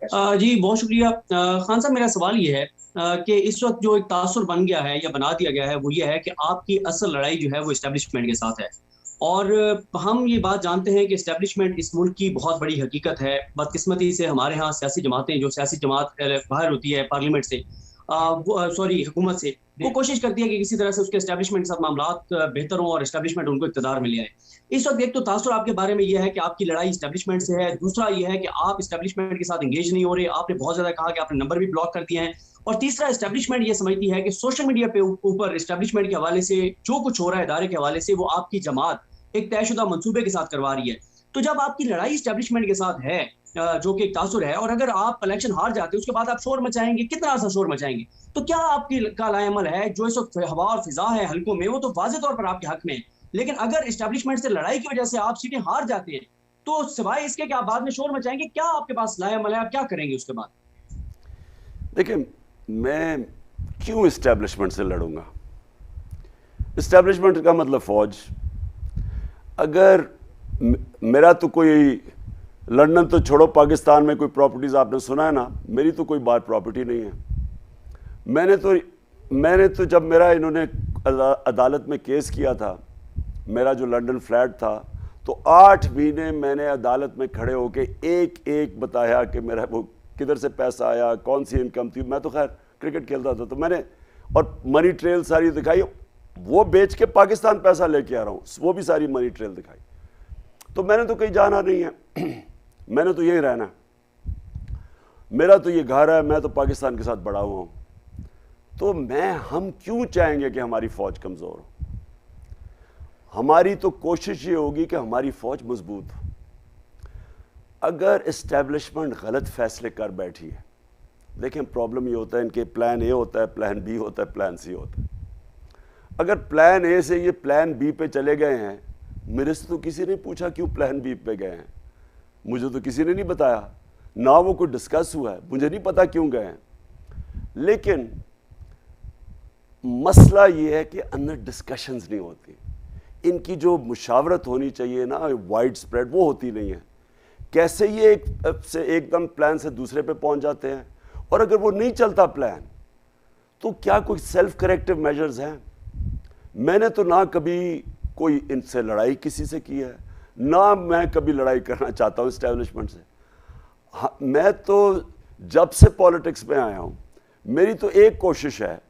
जी बहुत शुक्रिया। खान साहब, मेरा सवाल ये है कि इस वक्त जो एक तासुर बन गया है या बना दिया गया है वो ये है कि आपकी असल लड़ाई जो है वो इस्टेब्लिशमेंट के साथ है। और हम ये बात जानते हैं कि इस्टेब्लिशमेंट इस मुल्क की बहुत बड़ी हकीकत है। बदकिस्मती से हमारे यहाँ सियासी जमातें, जो सियासी जमात बाहर होती है पार्लियामेंट से, सॉरी हुकूमत से, वो कोशिश करती है कि किसी तरह से उसके इस्टेब्लिशमेंट के साथ मामलात बेहतर हों और इस्टेब्लिशमेंट उनको इक़्तिदार में ले आए। इस वक्त एक तो तासुर आपके बारे में यह है कि आपकी लड़ाई इस्टेब्लिशमेंट से है, दूसरा यह है कि आप इस्टेब्लिशमेंट के साथ इंगेज नहीं हो रहे, आपने बहुत ज्यादा कहा कि आपने नंबर भी ब्लॉक कर दिए हैं, और तीसरा इस्टेब्लिशमेंट ये समझती है कि सोशल मीडिया पे ऊपर इस्टेब्लिशमेंट के हवाले से जो कुछ हो रहा है इदारे के हवाले से वो आपकी जमात एक तयशुदा मंसूबे के साथ करवा रही है। तो जब आपकी लड़ाई इस्टेब्लिशमेंट के साथ है, जो कि एक तासुर है, और अगर आप इलेक्शन हार जाते हैं उसके बाद आप शोर मचाएंगे, कितना सा शोर मचाएंगे, तो क्या आपकी का लाएमल है जो इस वक्त हवा और फिजा है हल्कों में वो तो वाज़ेह तौर पर आपके हक में है, लेकिन अगर इस्टेब्लिशमेंट से लड़ाई की वजह से आप सीटें हार जाते हैं तो सिवाय इसके कि आप बाद में शोर मचाएंगे, क्या आपके पास लाएमल है, आप क्या करेंगे उसके बाद? देखिए, मैं क्यों इस्टेब्लिशमेंट से लड़ूंगा? इस्टेब्लिशमेंट का मतलब फौज। अगर मेरा तो कोई लंदन तो छोड़ो, पाकिस्तान में कोई प्रॉपर्टीज़ आपने सुना है ना, मेरी तो कोई बात प्रॉपर्टी नहीं है। मैंने तो जब मेरा इन्होंने अदालत में केस किया था, मेरा जो लंदन फ्लैट था, तो 8 महीने मैंने अदालत में खड़े होके एक एक बताया कि मेरा वो किधर से पैसा आया, कौन सी इनकम थी। मैं तो खैर क्रिकेट खेलता था, तो मैंने और मनी ट्रेल सारी दिखाई, वो बेच के पाकिस्तान पैसा लेके आ रहा हूँ, वो भी सारी मनी ट्रेल दिखाई। तो मैंने तो कहीं जाना नहीं है मैंने तो यहीं रहना, मेरा तो ये घर है, मैं तो पाकिस्तान के साथ बड़ा हुआ हूँ। तो हम क्यों चाहेंगे कि हमारी फौज कमज़ोर हो? हमारी तो कोशिश ये होगी कि हमारी फौज मजबूत हो। अगर इस्टेब्लिशमेंट गलत फैसले कर बैठी है, देखें प्रॉब्लम ये होता है, इनके प्लान ए होता है, प्लान बी होता है, प्लान सी होता है। अगर प्लान ए से ये प्लान बी पे चले गए हैं, मेरे से तो किसी ने पूछा क्यों प्लान बी पे गए हैं, मुझे तो किसी ने नहीं बताया, ना वो कोई डिस्कस हुआ है, मुझे नहीं पता क्यों गए हैं। लेकिन मसला ये है कि अंदर डिस्कशंस नहीं होती, इनकी जो मुशावरत होनी चाहिए ना वाइड स्प्रेड, वो होती नहीं है। कैसे ये एक से एकदम प्लान से दूसरे पे पहुंच जाते हैं, और अगर वो नहीं चलता प्लान, तो क्या कोई सेल्फ करेक्टिव मेजर्स हैं? मैंने तो ना कभी कोई इनसे लड़ाई किसी से की है, ना मैं कभी लड़ाई करना चाहता हूँ इस्टेब्लिशमेंट से। हाँ, मैं तो जब से पॉलिटिक्स में आया हूँ, मेरी तो एक कोशिश है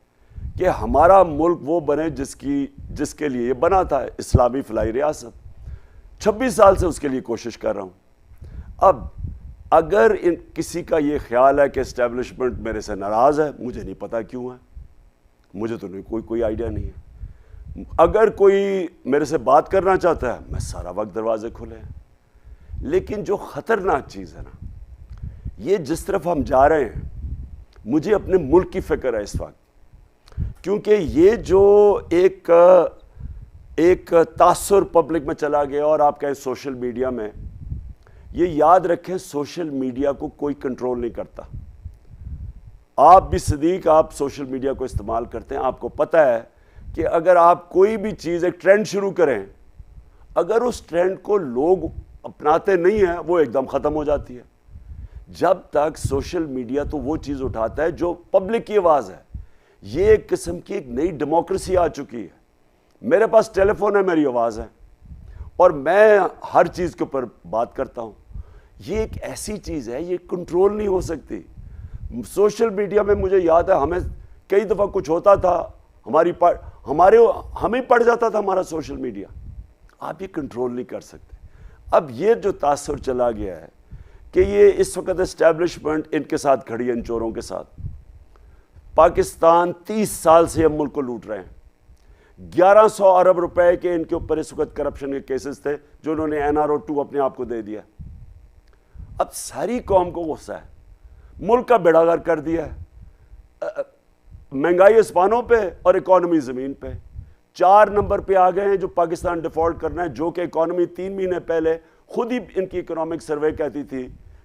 कि हमारा मुल्क वो बने जिसके लिए ये बना था, इस्लामी फलाई रियासत। 26 साल से उसके लिए कोशिश कर रहा हूँ। अब अगर किसी का ये ख्याल है कि इस्टेब्लिशमेंट मेरे से नाराज़ है, मुझे नहीं पता क्यों है, मुझे तो कोई आइडिया नहीं है। अगर कोई मेरे से बात करना चाहता है, मैं सारा वक्त दरवाजे खुले हैं। लेकिन जो ख़तरनाक चीज़ है ना, ये जिस तरफ हम जा रहे हैं, मुझे अपने मुल्क की फ़िक्र है इस वक्त, क्योंकि ये जो एक तासुर पब्लिक में चला गया, और आप कहें सोशल मीडिया में, ये याद रखें सोशल मीडिया को कोई कंट्रोल नहीं करता। आप भी सदीक, आप सोशल मीडिया को इस्तेमाल करते हैं, आपको पता है कि अगर आप कोई भी चीज़, एक ट्रेंड शुरू करें, अगर उस ट्रेंड को लोग अपनाते नहीं हैं, वो एकदम ख़त्म हो जाती है। जब तक सोशल मीडिया तो वो चीज़ उठाता है जो पब्लिक की आवाज़ है। ये एक किस्म की एक नई डेमोक्रेसी आ चुकी है। मेरे पास टेलीफोन है, मेरी आवाज़ है, और मैं हर चीज़ के ऊपर बात करता हूँ। ये एक ऐसी चीज़ है, ये कंट्रोल नहीं हो सकती। सोशल मीडिया में मुझे याद है, हमें कई दफ़ा कुछ होता था, हमें पड़ जाता था हमारा सोशल मीडिया। आप ये कंट्रोल नहीं कर सकते। अब ये जो तासुर चला गया है कि ये इस वक्त एस्टेब्लिशमेंट इनके साथ खड़ी है, इन चोरों के साथ। पाकिस्तान 30 साल से हम मुल्क को लूट रहे हैं। 1100 अरब रुपए के इनके ऊपर इस वक्त करप्शन के केसेस थे, जो उन्होंने NRO 2 अपने आप को दे दिया। अब सारी कौम को गुस्सा है, मुल्क का बेड़ागर कर दिया है। महंगाई आसमानों पे और इकॉनमी ज़मीन पे। 4 नंबर पे आ गए हैं जो पाकिस्तान डिफ़ॉल्ट करना है, जो कि इकॉनमी 3 महीने पहले खुद ही इनकी इकोनॉमिक सर्वे कहती थी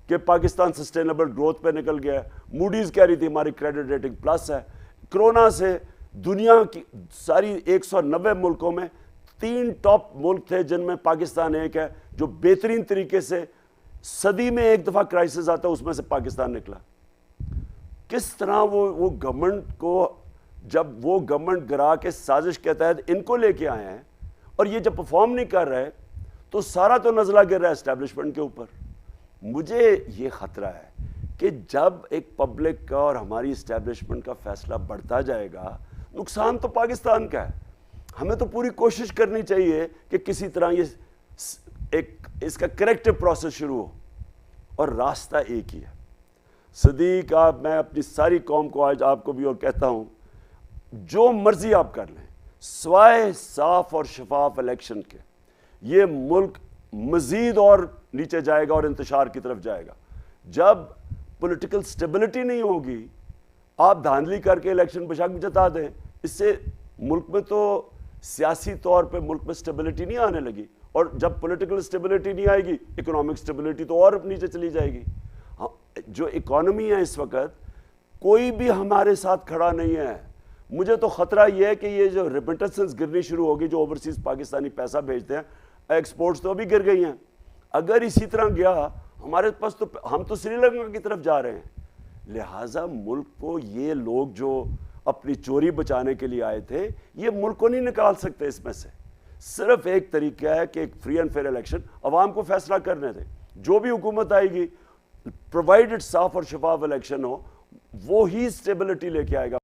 कि पाकिस्तान सस्टेनेबल ग्रोथ पे निकल गया है। मूडीज़ कह रही थी हमारी क्रेडिट रेटिंग प्लस है। कोरोना से दुनिया की सारी 190 मुल्कों में 3 टॉप मुल्क थे, जिनमें पाकिस्तान एक है, जो बेहतरीन तरीके से صدی میں ایک دفعہ کرائسس آتا ہے, اس میں سے پاکستان نکلا. کس طرح وہ گورنمنٹ کو, جب وہ گورنمنٹ گرا کے سازش کے تحت ان کو لے کے آئے ہیں اور یہ جب پرفارم نہیں کر رہے تو سارا تو نزلہ گر رہا ہے اسٹیبلشمنٹ کے اوپر. مجھے یہ خطرہ ہے کہ جب ایک پبلک کا اور ہماری اسٹیبلشمنٹ کا فیصلہ بڑھتا جائے گا, نقصان تو پاکستان کا ہے. ہمیں تو پوری کوشش کرنی چاہیے کہ کسی طرح یہ اس کا کریکٹو پروسیس شروع ہو, اور راستہ ایک ہی ہے. صدیق, آپ, میں اپنی ساری قوم کو آج آپ کو بھی اور کہتا ہوں, جو مرضی آپ کر لیں سوائے صاف اور شفاف الیکشن کے, یہ ملک مزید اور نیچے جائے گا اور انتشار کی طرف جائے گا. جب پولیٹیکل سٹیبلٹی نہیں ہوگی, آپ دھاندلی کر کے الیکشن پہ شک جتا دیں, اس سے ملک میں تو سیاسی طور پہ ملک میں سٹیبلٹی نہیں آنے لگی, اور جب پولیٹیکل سٹیبلٹی نہیں آئے گی اکنامک سٹیبلٹی تو اور نیچے چلی جائے گی. جو اکانومی ہے اس وقت, کوئی بھی ہمارے ساتھ کھڑا نہیں ہے. مجھے تو خطرہ یہ ہے کہ یہ جو ریمیٹنسز گرنی شروع ہوگی, جو اوورسیز پاکستانی پیسہ بھیجتے ہیں, ایکسپورٹس تو ابھی گر گئی ہیں, اگر اسی طرح گیا ہمارے پاس تو ہم تو سری لنکا کی طرف جا رہے ہیں. لہٰذا ملک کو یہ لوگ جو اپنی چوری بچانے کے لیے آئے تھے, یہ ملک کو نہیں نکال سکتے اس میں سے. صرف ایک طریقہ ہے کہ ایک فری اینڈ فیئر الیکشن, عوام کو فیصلہ کرنے دیں. جو بھی حکومت آئے گی, پرووائڈڈ صاف اور شفاف الیکشن ہو, وہی اسٹیبلٹی لے کے آئے گا.